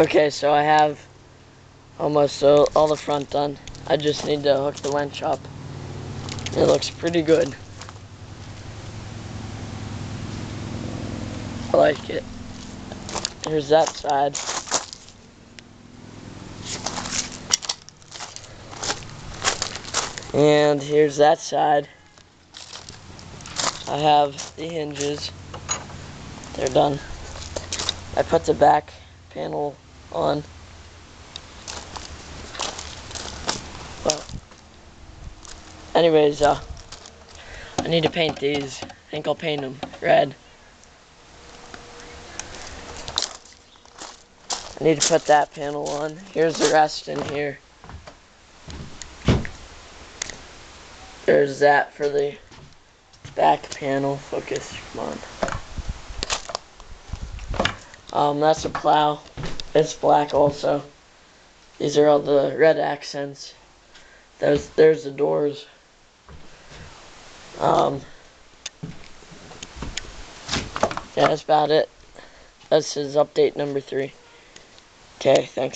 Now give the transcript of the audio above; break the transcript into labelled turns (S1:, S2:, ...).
S1: Okay, so I have almost all the front done. I just need to hook the winch up. It looks pretty good. I like it. Here's that side. And here's that side. I have the hinges. They're done. I put the back panel on. Well, anyways, I need to paint these. I think I'll paint them red. I need to put that panel on. Here's the rest in here. There's that for the back panel. Focus, come on. That's a plow. It's black also. These are all the red accents. There's the doors. Yeah, that's about it. This is update number 3. Okay, thanks.